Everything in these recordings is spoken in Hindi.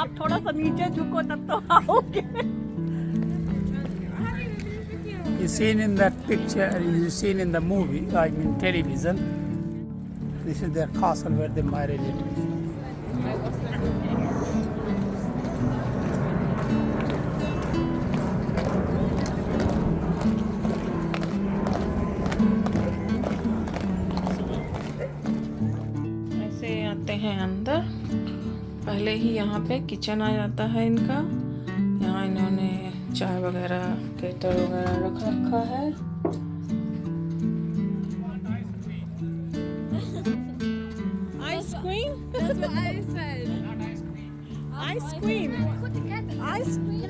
आप थोड़ा सा नीचे झुको तब तो आओगे। You seen in that picture, you seen in the movie, I mean television. This is their castle where they married it. ऐसे आते हैं अंदर, पहले ही यहाँ पे किचन आ जाता है इनका। यहाँ इन्होंने चाय वगैरह केतल वगैरह रख रखा है। Ice cream, That's what I said. Ice cream, ice cream.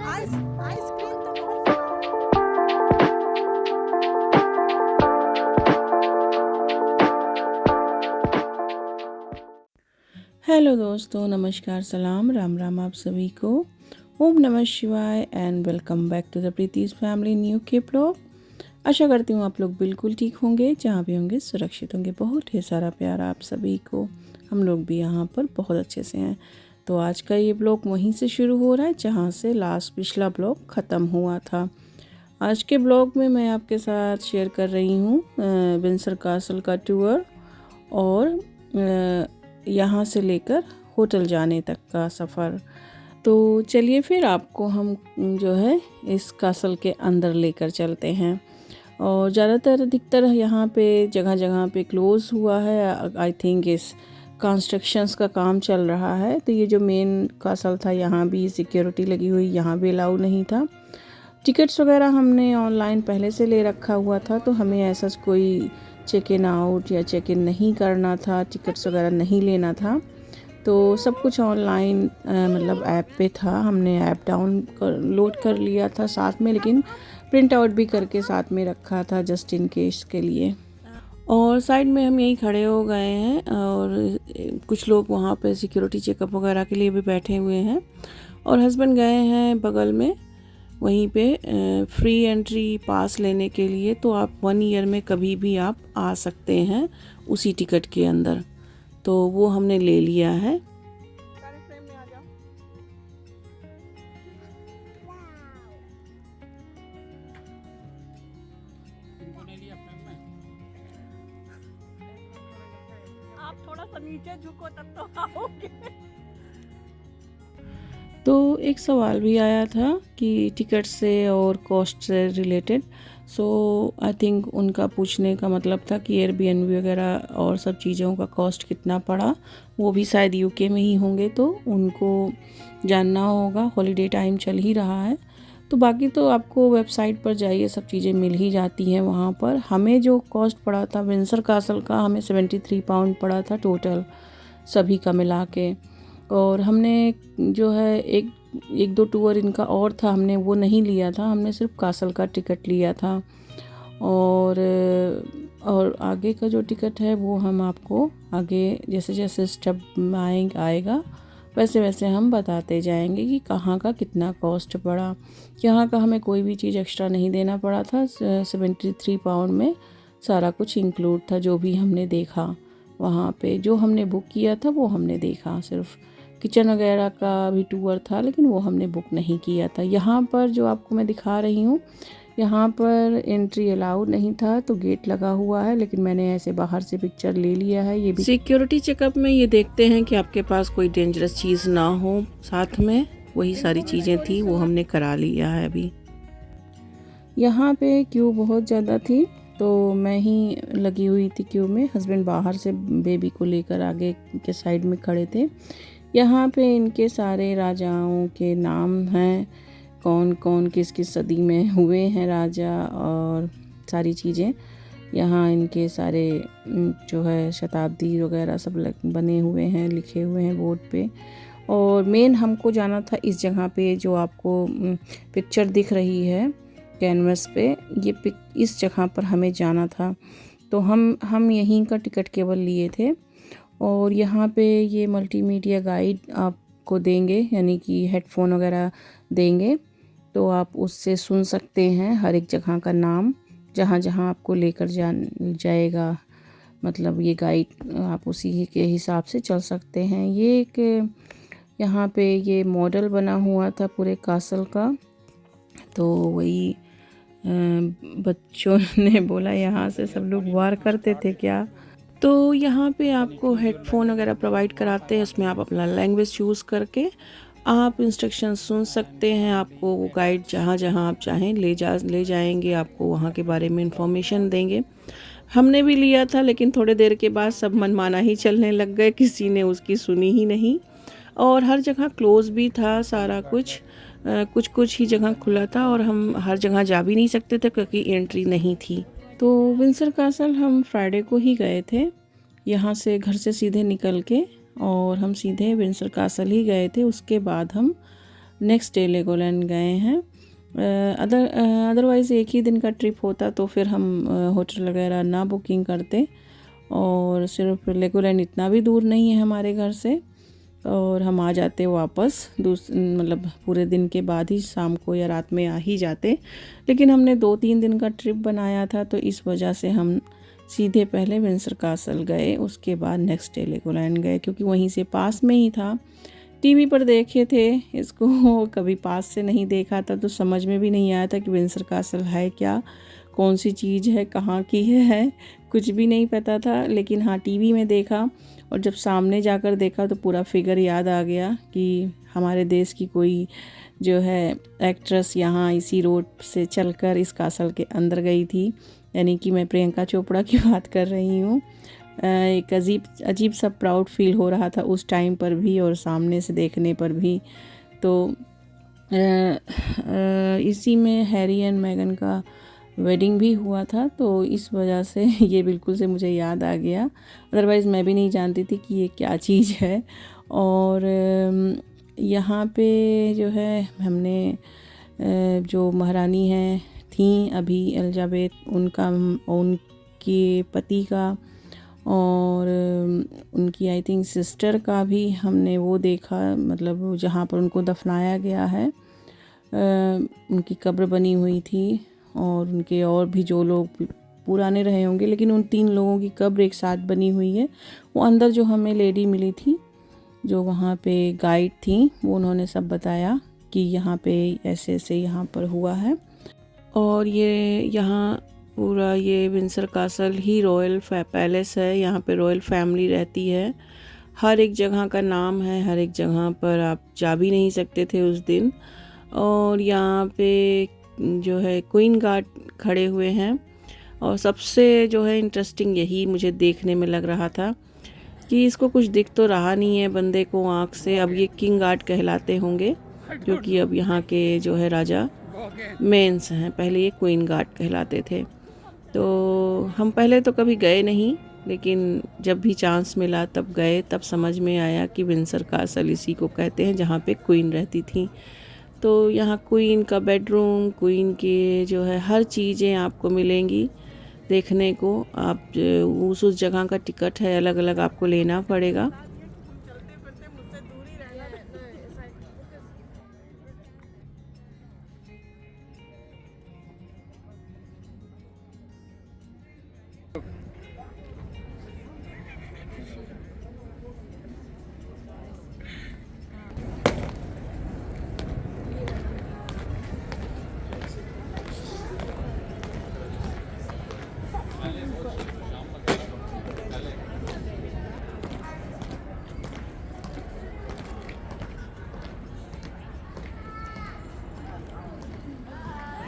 Hello दोस्तों, नमस्कार, सलाम, राम राम आप सभी को। ओम नमः शिवाय and welcome back to the Preetis family new के ब्लॉग। आशा करती हूँ आप लोग बिल्कुल ठीक होंगे, जहाँ भी होंगे सुरक्षित होंगे। बहुत ढेर सारा प्यार आप सभी को। हम लोग भी यहाँ पर बहुत अच्छे से हैं। तो आज का ये ब्लॉग वहीं से शुरू हो रहा है जहाँ से पिछला ब्लॉग ख़त्म हुआ था। आज के ब्लॉग में मैं आपके साथ शेयर कर रही हूँ विंडसर कासल का टूर और यहाँ से लेकर होटल जाने तक का सफ़र। तो चलिए फिर आपको हम जो है इस कासल के अंदर लेकर चलते हैं। और ज़्यादातर अधिकतर यहाँ पे जगह जगह पे क्लोज़ हुआ है। आई थिंक इस कंस्ट्रक्शंस का काम चल रहा है। तो ये जो मेन कासल था यहाँ भी सिक्योरिटी लगी हुई, यहाँ भी अलाउ नहीं था। टिकट्स वगैरह हमने ऑनलाइन पहले से ले रखा हुआ था, तो हमें ऐसा कोई चेक इन आउट या चेक इन नहीं करना था, टिकट्स वगैरह नहीं लेना था। तो सब कुछ ऑनलाइन मतलब ऐप पे था। हमने ऐप लोड कर लिया था साथ में, लेकिन प्रिंट आउट भी करके साथ में रखा था जस्ट इन केस के लिए। और साइड में हम यहीं खड़े हो गए हैं और कुछ लोग वहाँ पे सिक्योरिटी चेकअप वगैरह के लिए भी बैठे हुए हैं। और हस्बैंड गए हैं बगल में वहीं पे फ्री एंट्री पास लेने के लिए। तो आप 1 ईयर में कभी भी आप आ सकते हैं उसी टिकट के अंदर। तो वो हमने ले लिया है। आप थोड़ा सा नीचे झुको तब तो आओगे। तो एक सवाल भी आया था कि टिकट से और कॉस्ट से रिलेटेड। सो आई थिंक उनका पूछने का मतलब था कि एयरबीएनबी वगैरह और सब चीज़ों का कॉस्ट कितना पड़ा। वो भी शायद यूके में ही होंगे, तो उनको जानना होगा। हॉलीडे टाइम चल ही रहा है, तो बाकी तो आपको वेबसाइट पर जाइए, सब चीज़ें मिल ही जाती हैं वहाँ पर। हमें जो कॉस्ट पड़ा था विंडसर कासल का, हमें 73 पाउंड पड़ा था टोटल सभी का मिला के। और हमने जो है एक दो टूर इनका और था, हमने वो नहीं लिया था, हमने सिर्फ कासल का टिकट लिया था। और आगे का जो टिकट है वो हम आपको आगे जैसे जैसे स्टेप आएगा वैसे वैसे हम बताते जाएंगे कि कहाँ का कितना कॉस्ट पड़ा। यहाँ का हमें कोई भी चीज़ एक्स्ट्रा नहीं देना पड़ा था। 73 पाउंड में सारा कुछ इंक्लूड था। जो भी हमने देखा वहाँ पे, जो हमने बुक किया था वो हमने देखा। सिर्फ किचन वगैरह का भी टूर था, लेकिन वो हमने बुक नहीं किया था। यहाँ पर जो आपको मैं दिखा रही हूँ, यहाँ पर एंट्री अलाउड नहीं था, तो गेट लगा हुआ है, लेकिन मैंने ऐसे बाहर से पिक्चर ले लिया है। ये भी सिक्योरिटी चेकअप में ये देखते हैं कि आपके पास कोई डेंजरस चीज़ ना हो साथ में। वही सारी चीज़ें थी, वो हमने करा लिया है अभी। यहाँ पे क्यू बहुत ज़्यादा थी, तो मैं ही लगी हुई थी क्यू में। हस्बैंड बाहर से बेबी को लेकर आगे के साइड में खड़े थे। यहाँ पे इनके सारे राजाओं के नाम हैं, कौन कौन किस किस सदी में हुए हैं राजा, और सारी चीज़ें यहाँ इनके सारे जो है शताब्दी वगैरह सब बने हुए हैं, लिखे हुए हैं बोर्ड पे। और मेन हमको जाना था इस जगह पे जो आपको पिक्चर दिख रही है कैनवस पे, इस जगह पर हमें जाना था। तो हम यहीं का टिकट केवल लिए थे। और यहाँ पे ये मल्टीमीडिया गाइड आपको देंगे, यानी कि हेडफोन वगैरह देंगे, तो आप उससे सुन सकते हैं हर एक जगह का नाम, जहाँ जहाँ आपको लेकर जाएगा। मतलब ये गाइड आप उसी के हिसाब से चल सकते हैं। ये एक यहाँ पे ये मॉडल बना हुआ था पूरे कासल का। तो वही बच्चों ने बोला यहाँ से सब लोग वार करते थे क्या। तो यहाँ पे आपको हेडफोन वगैरह प्रोवाइड कराते हैं, उसमें आप अपना लैंग्वेज चूज़ करके आप इंस्ट्रक्शन सुन सकते हैं। आपको वो गाइड जहाँ जहाँ आप चाहें ले जाएंगे, आपको वहाँ के बारे में इंफॉर्मेशन देंगे। हमने भी लिया था, लेकिन थोड़े देर के बाद सब मनमाना ही चलने लग गए, किसी ने उसकी सुनी ही नहीं। और हर जगह क्लोज़ भी था सारा कुछ, कुछ कुछ ही जगह खुला था और हम हर जगह जा भी नहीं सकते थे क्योंकि एंट्री नहीं थी। तो विंसर कासल हम फ्राइडे को ही गए थे, यहाँ से घर से सीधे निकल के, और हम सीधे विंसर कासल ही गए थे। उसके बाद हम नेक्स्ट डे लेगोलैंड गए हैं। अदरवाइज़ एक ही दिन का ट्रिप होता तो फिर हम होटल वगैरह ना बुकिंग करते, और सिर्फ लेगोलैंड इतना भी दूर नहीं है हमारे घर से, और हम आ जाते वापस मतलब पूरे दिन के बाद ही शाम को या रात में आ ही जाते। लेकिन हमने 2-3 दिन का ट्रिप बनाया था, तो इस वजह से हम सीधे पहले विंसर कासल गए, उसके बाद नेक्स्ट डे लेगोलैंड गए, क्योंकि वहीं से पास में ही था। टीवी पर देखे थे इसको, कभी पास से नहीं देखा था, तो समझ में भी नहीं आया था कि विंसर कासल है क्या, कौन सी चीज़ है, कहाँ की है, कुछ भी नहीं पता था। लेकिन हाँ, टीवी में देखा, और जब सामने जाकर देखा तो पूरा फिगर याद आ गया कि हमारे देश की कोई जो है एक्ट्रेस यहाँ इसी रोड से चलकर इस कासल के अंदर गई थी, यानी कि मैं प्रियंका चोपड़ा की बात कर रही हूँ। एक अजीब सा प्राउड फील हो रहा था उस टाइम पर भी और सामने से देखने पर भी। तो इसी में हैरी एंड मेगन का वेडिंग भी हुआ था, तो इस वजह से ये बिल्कुल से मुझे याद आ गया। अदरवाइज़ मैं भी नहीं जानती थी कि ये क्या चीज़ है। और यहाँ पे जो है हमने जो महारानी हैं थी अभी एलिजाबेथ, उनके पति का और उनकी आई थिंक सिस्टर का भी हमने वो देखा, मतलब जहाँ पर उनको दफनाया गया है, उनकी कब्र बनी हुई थी। और उनके और भी जो लोग पुराने रहे होंगे, लेकिन उन 3 लोगों की कब्र एक साथ बनी हुई है। वो अंदर जो हमें लेडी मिली थी, जो वहाँ पे गाइड थी, वो उन्होंने सब बताया कि यहाँ पे ऐसे ऐसे यहाँ पर हुआ है। और ये यहाँ पूरा ये विंसर कासल ही रॉयल पैलेस है, यहाँ पे रॉयल फैमिली रहती है। हर एक जगह का नाम है, हर एक जगह पर आप जा भी नहीं सकते थे उस दिन। और यहाँ पे जो है क्वीन गार्ड खड़े हुए हैं, और सबसे जो है इंटरेस्टिंग यही मुझे देखने में लग रहा था कि इसको कुछ दिख तो रहा नहीं है बंदे को आँख से। अब ये किंग गार्ड कहलाते होंगे, क्योंकि अब यहाँ के जो है राजा मेंस हैं, पहले ये क्वीन गार्ड कहलाते थे। तो हम पहले तो कभी गए नहीं, लेकिन जब भी चांस मिला तब गए, तब समझ में आया कि विंसर कासल इसी को कहते हैं जहाँ पे क्वीन रहती थी। तो यहाँ क्वीन का बेडरूम, क्वीन के जो है हर चीज़ें आपको मिलेंगी देखने को। आप उस जगह का टिकट है अलग अलग आपको लेना पड़ेगा।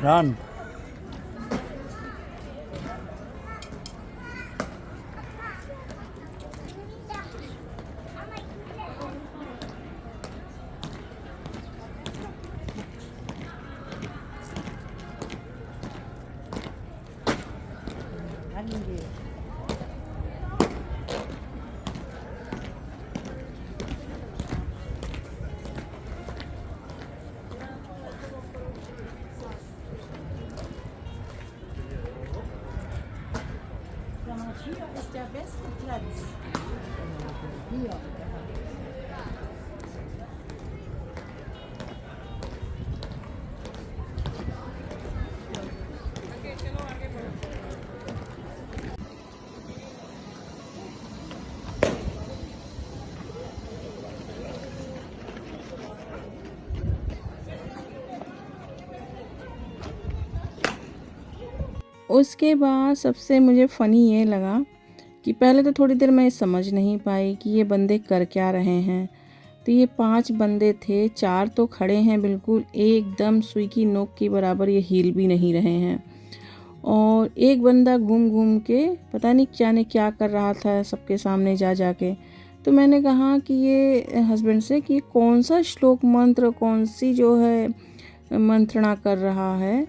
Run. Hier ist der beste Platz. Hier. उसके बाद सबसे मुझे फ़नी ये लगा कि पहले तो थोड़ी देर मैं समझ नहीं पाई कि ये बंदे कर क्या रहे हैं। तो ये 5 बंदे थे, 4 तो खड़े हैं बिल्कुल एकदम सुई की नोक के बराबर, ये हिल भी नहीं रहे हैं। और एक बंदा घूम घूम के पता नहीं क्या ने क्या कर रहा था सबके सामने जा जा के। तो मैंने कहा कि ये हस्बैंड से कि कौन सा श्लोक मंत्र, कौन सी जो है मंत्रणा कर रहा है।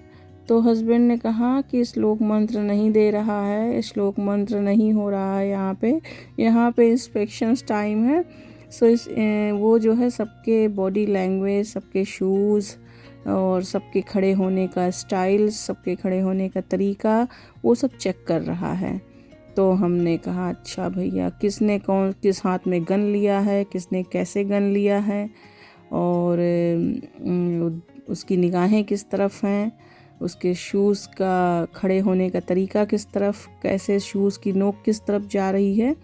तो हस्बैंड ने कहा कि श्लोक मंत्र नहीं दे रहा है, श्लोक मंत्र नहीं हो रहा है यहाँ पे इंस्पेक्शंस टाइम है। सो वो जो है सबके बॉडी लैंग्वेज, सबके शूज़ और सबके खड़े होने का स्टाइल, सबके खड़े होने का तरीका, वो सब चेक कर रहा है। तो हमने कहा अच्छा भैया, किसने कौन किस हाथ में गन लिया है, किसने कैसे गन लिया है, और उसकी निगाहें किस तरफ हैं, उसके शूज़ का खड़े होने का तरीका किस तरफ, कैसे शूज़ की नोक किस तरफ जा रही है,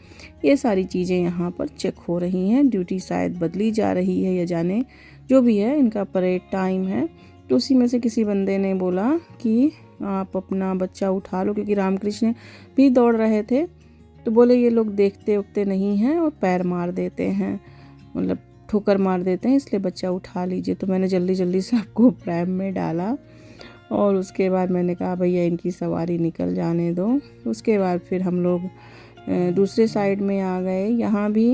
ये सारी चीज़ें यहाँ पर चेक हो रही हैं। ड्यूटी शायद बदली जा रही है या जाने जो भी है, इनका परेड टाइम है। तो उसी में से किसी बंदे ने बोला कि आप अपना बच्चा उठा लो, क्योंकि रामकृष्ण भी दौड़ रहे थे। तो बोले ये लोग देखते उगते नहीं हैं और पैर मार देते हैं, मतलब ठोकर मार देते हैं, इसलिए बच्चा उठा लीजिए। तो मैंने जल्दी जल्दी से आपको प्रैम में डाला और उसके बाद मैंने कहा भैया इनकी सवारी निकल जाने दो। उसके बाद फिर हम लोग दूसरे साइड में आ गए। यहाँ भी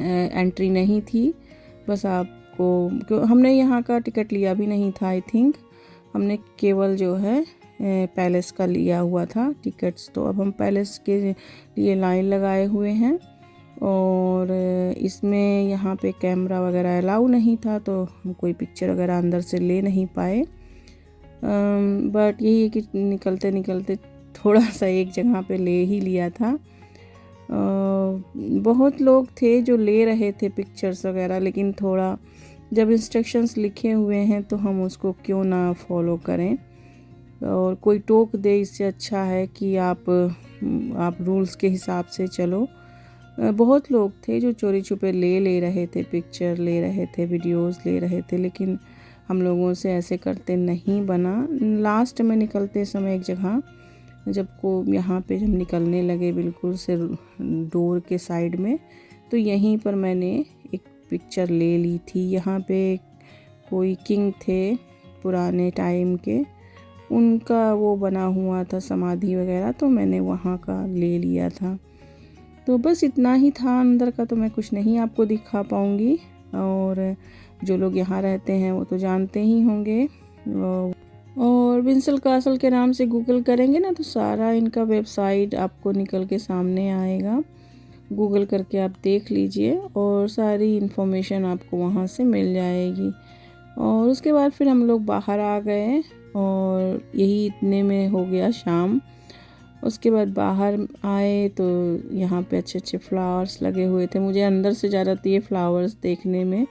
एंट्री नहीं थी, बस आपको हमने यहाँ का टिकट लिया भी नहीं था। आई थिंक हमने केवल जो है पैलेस का लिया हुआ था टिकट्स। तो अब हम पैलेस के लिए लाइन लगाए हुए हैं और इसमें यहाँ पे कैमरा वगैरह अलाउ नहीं था, तो हम कोई पिक्चर वगैरह अंदर से ले नहीं पाए। बट यही है कि निकलते निकलते थोड़ा सा एक जगह पे ले ही लिया था। बहुत लोग थे जो ले रहे थे पिक्चर्स वगैरह, लेकिन थोड़ा जब इंस्ट्रक्शंस लिखे हुए हैं तो हम उसको क्यों ना फॉलो करें, और कोई टोक दे इससे अच्छा है कि आप रूल्स के हिसाब से चलो। बहुत लोग थे जो चोरी छुपे ले रहे थे, पिक्चर ले रहे थे, वीडियोस ले रहे थे, लेकिन हम लोगों से ऐसे करते नहीं बना। लास्ट में निकलते समय एक जगह यहाँ पे जब निकलने लगे बिल्कुल से डोर के साइड में, तो यहीं पर मैंने एक पिक्चर ले ली थी। यहाँ पे कोई किंग थे पुराने टाइम के, उनका वो बना हुआ था समाधि वगैरह, तो मैंने वहाँ का ले लिया था। तो बस इतना ही था, अंदर का तो मैं कुछ नहीं आपको दिखा पाऊँगी, और जो लोग यहाँ रहते हैं वो तो जानते ही होंगे। और विंसल कासल के नाम से गूगल करेंगे ना तो सारा इनका वेबसाइट आपको निकल के सामने आएगा। गूगल करके आप देख लीजिए और सारी इन्फॉर्मेशन आपको वहाँ से मिल जाएगी। और उसके बाद फिर हम लोग बाहर आ गए और यही इतने में हो गया शाम। उसके बाद बाहर आए तो यहाँ पे अच्छे अच्छे फ्लावर्स लगे हुए थे। मुझे अंदर से ज़्यादा तो ये फ्लावर्स देखने में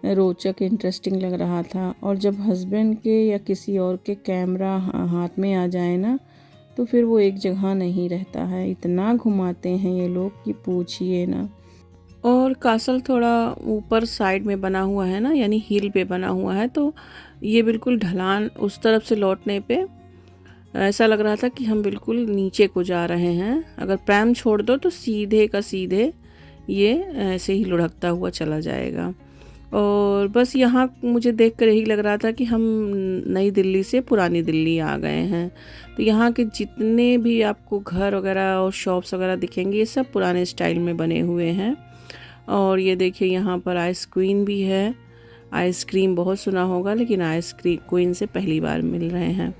रोचक इंटरेस्टिंग लग रहा था। और जब हस्बैंड के या किसी और के कैमरा हाथ में आ जाए ना तो फिर वो एक जगह नहीं रहता है, इतना घुमाते हैं ये लोग कि पूछिए ना। और कासल थोड़ा ऊपर साइड में बना हुआ है ना, यानी हिल पे बना हुआ है, तो ये बिल्कुल ढलान उस तरफ से लौटने पे ऐसा लग रहा था कि हम बिल्कुल नीचे को जा रहे हैं। अगर प्रैम छोड़ दो तो सीधे का सीधे ये ऐसे ही लुढ़कता हुआ चला जाएगा। और बस यहाँ मुझे देखकर यही लग रहा था कि हम नई दिल्ली से पुरानी दिल्ली आ गए हैं। तो यहाँ के जितने भी आपको घर वगैरह और शॉप्स वगैरह दिखेंगे ये सब पुराने स्टाइल में बने हुए हैं। और ये देखिए यहाँ पर आइस क्वीन भी है। आइसक्रीम बहुत सुना होगा, लेकिन आइसक्रीम क्वीन से पहली बार मिल रहे हैं।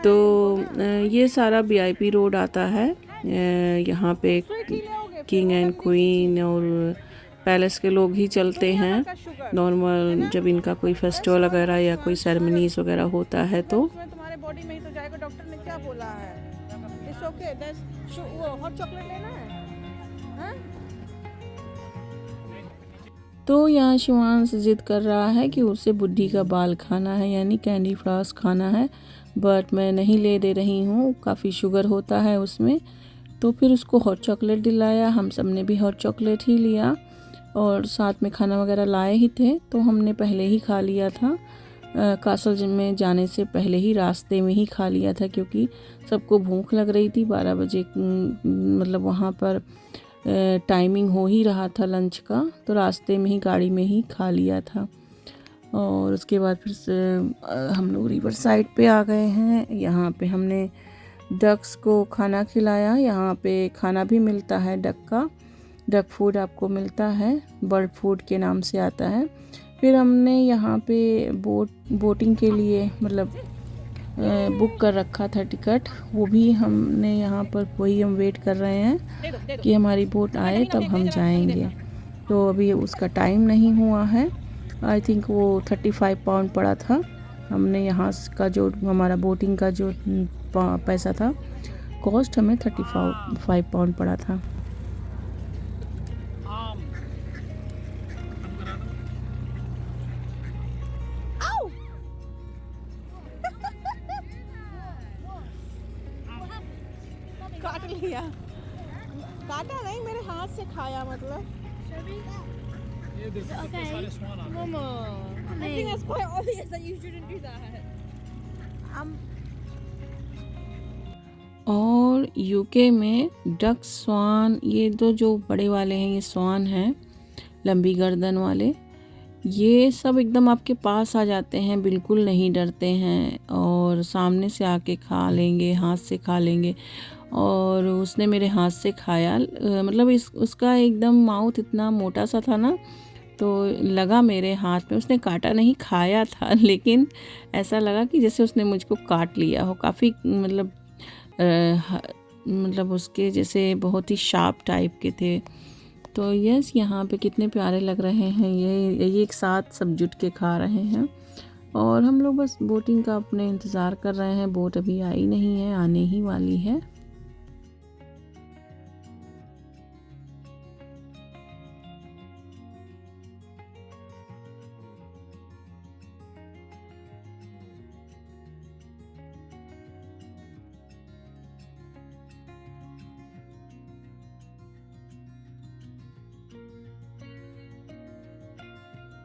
तो ये सारा VIP रोड आता है। यहाँ पे किंग एंड क्वीन और पैलेस के लोग ही चलते हैं नॉर्मल, जब इनका कोई फेस्टिवल वगैरह या कोई सेरेमनीज वगैरह होता है। तो तुम्हारे बॉडी में ही तो जाएगा, डॉक्टर ने क्या बोला है? इट्स ओके, दैट्स वो हॉट चॉकलेट लेना है, हाँ? तो यहाँ शिवांश जिद कर रहा है कि उसे बुढ़ी का बाल खाना है, यानी कैंडी फ्लॉस खाना है, बट मैं नहीं ले दे रही हूँ, काफ़ी शुगर होता है उसमें। तो फिर उसको हॉट चॉकलेट दिलाया, हम सब ने भी हॉट चॉकलेट ही लिया और साथ में खाना वगैरह लाए ही थे, तो हमने पहले ही खा लिया था। कासल में जाने से पहले ही रास्ते में ही खा लिया था, क्योंकि सबको भूख लग रही थी। 12 बजे मतलब वहाँ पर टाइमिंग हो ही रहा था लंच का, तो रास्ते में ही गाड़ी में ही खा लिया था। और उसके बाद फिर से हम लोग रिवर साइड पे आ गए हैं। यहाँ पे हमने डक्स को खाना खिलाया। यहाँ पे खाना भी मिलता है डक का, डक फूड आपको मिलता है, बर्ड फूड के नाम से आता है। फिर हमने यहाँ पे बोटिंग के लिए मतलब बुक कर रखा था टिकट, वो भी हमने यहाँ पर वही हम वेट कर रहे हैं कि हमारी बोट आए तब हम जाएंगे। तो अभी उसका टाइम नहीं हुआ है। आई थिंक वो 35 पाउंड पड़ा था। हमने यहाँ का जो हमारा बोटिंग का जो पैसा था, कॉस्ट हमें 35 पाउंड पड़ा था। काट लिया, काटा नहीं, मेरे हाथ से खाया मतलब। Mama, I think that's quite obvious that you shouldn't do that. और यूके में डक, स्वान, ये दो जो बड़े वाले हैं ये स्वान हैं, लंबी गर्दन वाले, ये सब एकदम आपके पास आ जाते हैं, बिल्कुल नहीं डरते हैं और सामने से आके खा लेंगे, हाथ से खा लेंगे। और उसने मेरे हाथ से खाया, मतलब उसका एकदम माउथ इतना मोटा सा था ना, तो लगा मेरे हाथ में, उसने काटा नहीं, खाया था, लेकिन ऐसा लगा कि जैसे उसने मुझको काट लिया हो। काफ़ी मतलब उसके जैसे बहुत ही शार्प टाइप के थे। तो यस, यहाँ पे कितने प्यारे लग रहे हैं। ये एक साथ सब जुट के खा रहे हैं और हम लोग बस बोटिंग का अपने इंतज़ार कर रहे हैं। बोट अभी आई नहीं है, आने ही वाली है।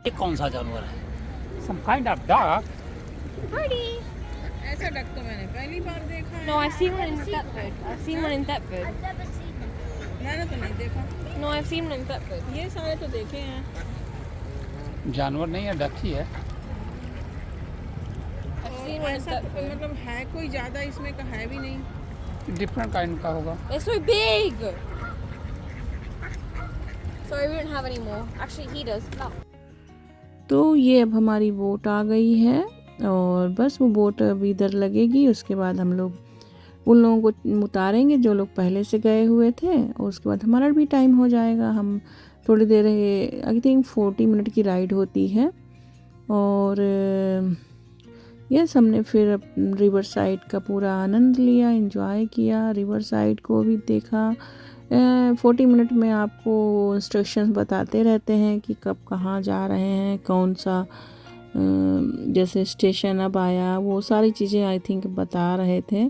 ये कौन सा जानवर है? Some kind of dog. ऐसा डक तो मैंने पहली बार देखा है। No, I've seen one in Thetford. I've seen one in Thetford. मैंने तो नहीं देखा। No, I've seen one in Thetford. ये सारे तो देखे हैं। जानवर नहीं है, डक ही है। I've seen one in ऐसा Thetford. मतलब है कोई ज़्यादा इसमें का है भी नहीं। डिफरेंट काइंड का होगा। They're so big. Sorry, we don't have any more. Actually, he does. No. तो ये अब हमारी बोट आ गई है और बस वो बोट अभी इधर लगेगी। उसके बाद हम लोग उन लोगों को उतारेंगे जो लोग पहले से गए हुए थे, और उसके बाद हमारा भी टाइम हो जाएगा। हम थोड़ी देर, आई थिंक 40 मिनट की राइड होती है। और यस, हमने फिर रिवर साइड का पूरा आनंद लिया, एंजॉय किया, रिवर साइड को भी देखा। 40 मिनट में आपको इंस्ट्रक्शंस बताते रहते हैं कि कब कहाँ जा रहे हैं, कौन सा जैसे स्टेशन अब आया, वो सारी चीज़ें आई थिंक बता रहे थे।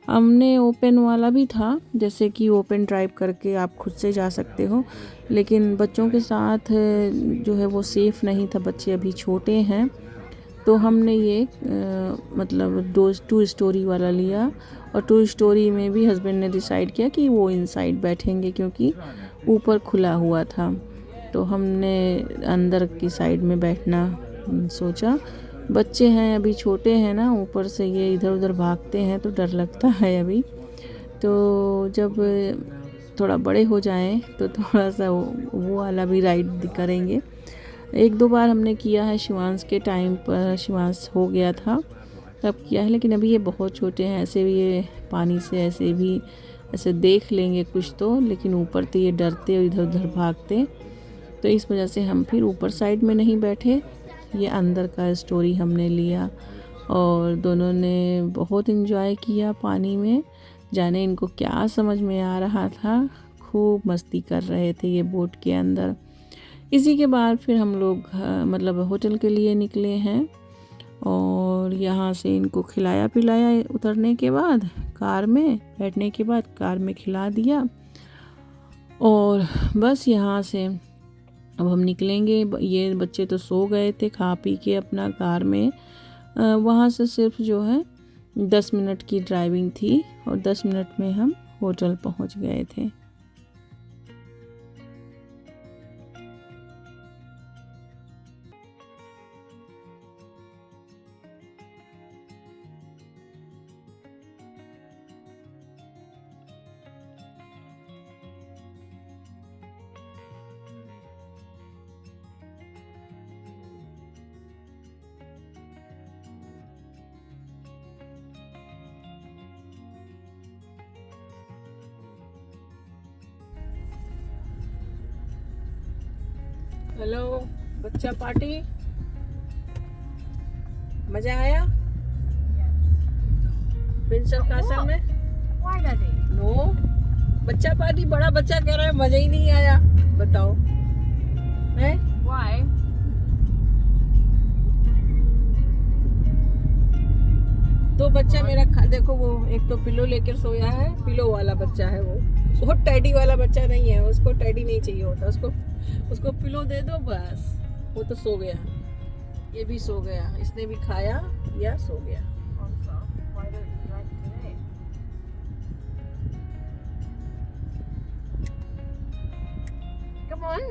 हमने ओपन वाला भी था, जैसे कि ओपन ड्राइव करके आप खुद से जा सकते हो, लेकिन बच्चों के साथ जो है वो सेफ़ नहीं था, बच्चे अभी छोटे हैं। तो हमने ये मतलब 2 स्टोरी वाला लिया, और 2 स्टोरी में भी हस्बैंड ने डिसाइड किया कि वो इनसाइड बैठेंगे क्योंकि ऊपर खुला हुआ था। तो हमने अंदर की साइड में बैठना सोचा। बच्चे हैं, अभी छोटे हैं ना, ऊपर से ये इधर उधर भागते हैं तो डर लगता है अभी। तो जब थोड़ा बड़े हो जाएं तो थोड़ा सा वो वाला भी राइड करेंगे। 1-2 बार हमने किया है, शिवांश के टाइम पर, शिवांश हो गया था तब किया है, लेकिन अभी ये बहुत छोटे हैं। ऐसे भी ये पानी से ऐसे भी ऐसे देख लेंगे कुछ तो, लेकिन ऊपर तो ये डरते और इधर उधर भागते। तो इस वजह से हम फिर ऊपर साइड में नहीं बैठे, ये अंदर का स्टोरी हमने लिया। और दोनों ने बहुत इन्जॉय किया पानी में। जाने इनको क्या समझ में आ रहा था, खूब मस्ती कर रहे थे ये बोट के अंदर। इसी के बाद फिर हम लोग मतलब होटल के लिए निकले हैं, और यहाँ से इनको खिलाया पिलाया उतरने के बाद, कार में बैठने के बाद कार में खिला दिया। और बस यहाँ से अब हम निकलेंगे। ये बच्चे तो सो गए थे खा पी के अपना कार में। वहाँ से सिर्फ जो है 10 मिनट की ड्राइविंग थी और 10 मिनट में हम होटल पहुँच गए थे। हेलो बच्चा पार्टी, मजा आया विंसर कासल में? Why, Daddy? नो, बच्चा पार्टी, बड़ा बच्चा कह रहा है मजा ही नहीं आया। बताओ है? Why? तो बच्चा मेरा देखो, वो एक तो पिलो लेकर सोया है, पिलो वाला बच्चा है वो, बहुत टैडी वाला बच्चा नहीं है, उसको टैडी नहीं चाहिए होता, उसको पिलो दे दो बस, वो तो सो गया। ये भी सो गया, इसने भी खाया या सो गया। Also, why don't you like today? Come on.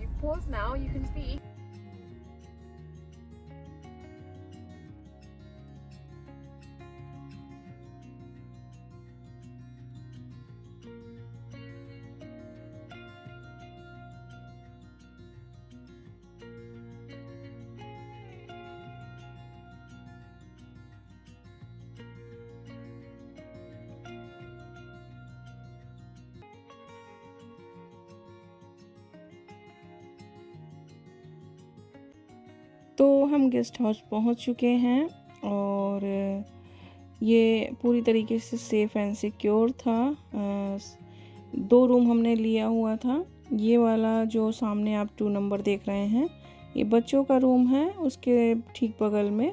You pause now, you can speak. तो हम गेस्ट हाउस पहुंच चुके हैं और ये पूरी तरीके से सेफ़ एंड सिक्योर था। 2 रूम हमने लिया हुआ था। ये वाला जो सामने आप 2 नंबर देख रहे हैं, ये बच्चों का रूम है, उसके ठीक बगल में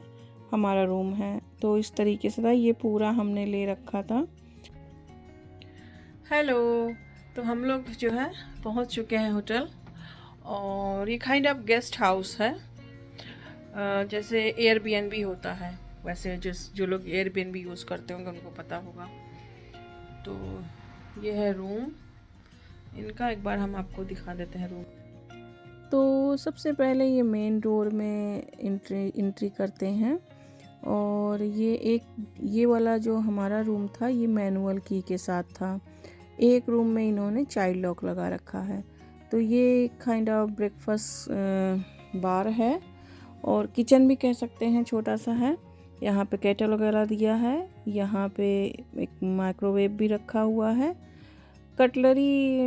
हमारा रूम है। तो इस तरीके से था, ये पूरा हमने ले रखा था। हेलो, तो हम लोग जो है पहुंच चुके हैं होटल, और ये काइंड ऑफ गेस्ट हाउस है, जैसे एयरबीएनबी होता है वैसे। जो लोग एयरबीएनबी यूज़ करते होंगे उनको पता होगा। तो ये है रूम इनका, एक बार हम आपको दिखा देते हैं रूम। तो सबसे पहले ये मेन डोर में एंट्री करते हैं, और ये वाला जो हमारा रूम था ये मैनुअल की के साथ था। एक रूम में इन्होंने चाइल्ड लॉक लगा रखा है। तो ये काइंड ऑफ ब्रेकफास्ट बार है, और किचन भी कह सकते हैं, छोटा सा है। यहाँ पे केटल वगैरह दिया है, यहाँ पे एक माइक्रोवेव भी रखा हुआ है, कटलरी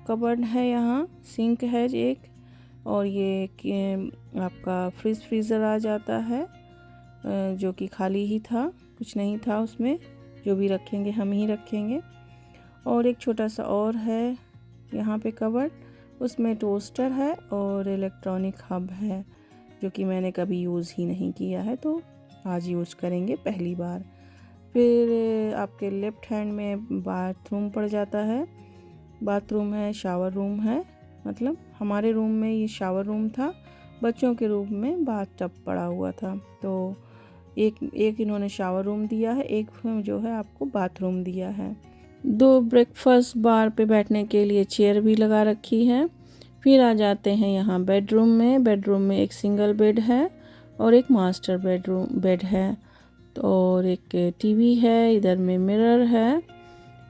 कबर्ड है, यहाँ सिंक है एक, और ये आपका फ्रीज़र आ जाता है, जो कि खाली ही था, कुछ नहीं था उसमें, जो भी रखेंगे हम ही रखेंगे। और एक छोटा सा और है यहाँ पे कबर्ड, उसमें टोस्टर है और इलेक्ट्रॉनिक हब है, जो कि मैंने कभी यूज़ ही नहीं किया है, तो आज यूज़ करेंगे पहली बार। फिर आपके लेफ़्ट हैंड में बाथरूम पड़ जाता है, बाथरूम है, शावर रूम है, मतलब हमारे रूम में ये शावर रूम था, बच्चों के रूम में बाथ टब पड़ा हुआ था। तो एक इन्होंने शावर रूम दिया है, एक जो है आपको बाथरूम दिया है। 2 ब्रेकफास्ट बार पे बैठने के लिए चेयर भी लगा रखी है। फिर आ जाते हैं यहाँ बेडरूम में। बेडरूम में एक सिंगल बेड है और एक मास्टर बेड है, तो और एक टीवी है, इधर में मिरर है,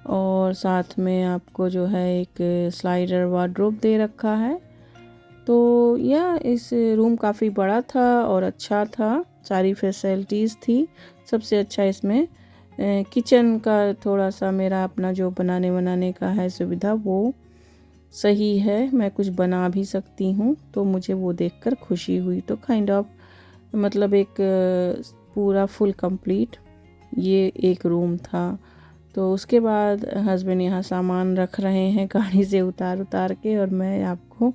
और साथ में आपको जो है एक स्लाइडर वार्डरोब दे रखा है। तो इस रूम काफ़ी बड़ा था और अच्छा था, सारी फैसिलिटीज़ थी। सबसे अच्छा इसमें किचन का थोड़ा सा, मेरा अपना जो बनाने का है सुविधा, वो सही है, मैं कुछ बना भी सकती हूँ, तो मुझे वो देखकर खुशी हुई। तो काइंड ऑफ मतलब एक पूरा फुल कंप्लीट ये एक रूम था। तो उसके बाद हस्बैंड यहाँ सामान रख रहे हैं गाड़ी से उतार के, और मैं आपको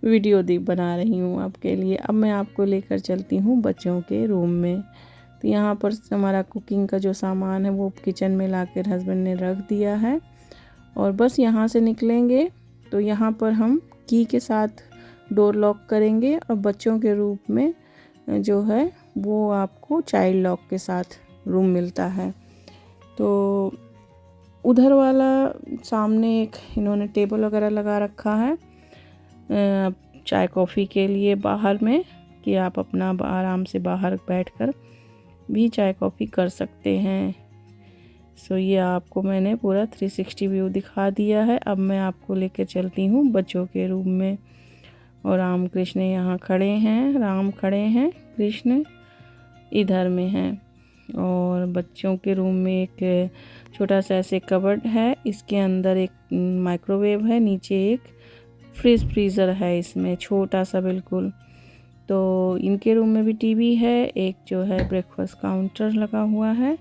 वीडियो बना रही हूँ आपके लिए। अब मैं आपको लेकर चलती हूँ बच्चों के रूम में। तो यहाँ पर हमारा कुकिंग का जो सामान है वो किचन में लाकर हस्बैंड ने रख दिया है, और बस यहाँ से निकलेंगे तो यहाँ पर हम की के साथ डोर लॉक करेंगे और बच्चों के रूप में जो है वो आपको चाइल्ड लॉक के साथ रूम मिलता है। तो उधर वाला सामने एक इन्होंने टेबल वगैरह लगा रखा है चाय कॉफ़ी के लिए बाहर में, कि आप अपना आराम से बाहर बैठकर भी चाय कॉफ़ी कर सकते हैं। सो ये आपको मैंने पूरा 360 व्यू दिखा दिया है। अब मैं आपको लेकर चलती हूँ बच्चों के रूम में। और राम कृष्ण यहाँ खड़े हैं, राम खड़े हैं, कृष्ण इधर में हैं। और बच्चों के रूम में एक छोटा सा ऐसे कबर्ड है, इसके अंदर एक माइक्रोवेव है, नीचे एक फ्रीज़र है इसमें छोटा सा बिल्कुल। तो इनके रूम में भी टीवी है, एक जो है ब्रेकफास्ट काउंटर लगा हुआ है।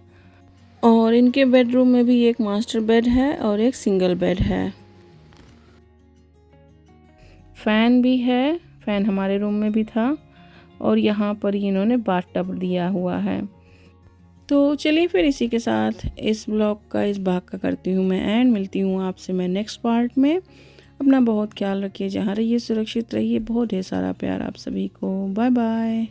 और इनके बेडरूम में भी एक मास्टर बेड है और एक सिंगल बेड है। फ़ैन भी है, फ़ैन हमारे रूम में भी था। और यहाँ पर इन्होंने बाथटब दिया हुआ है। तो चलिए फिर इसी के साथ इस ब्लॉग का इस भाग का करती हूँ मैं एंड। मिलती हूँ आपसे मैं नेक्स्ट पार्ट में। अपना बहुत ख्याल रखिए, जहाँ रहिए सुरक्षित रहिए। बहुत ढेर सारा प्यार आप सभी को। Bye bye.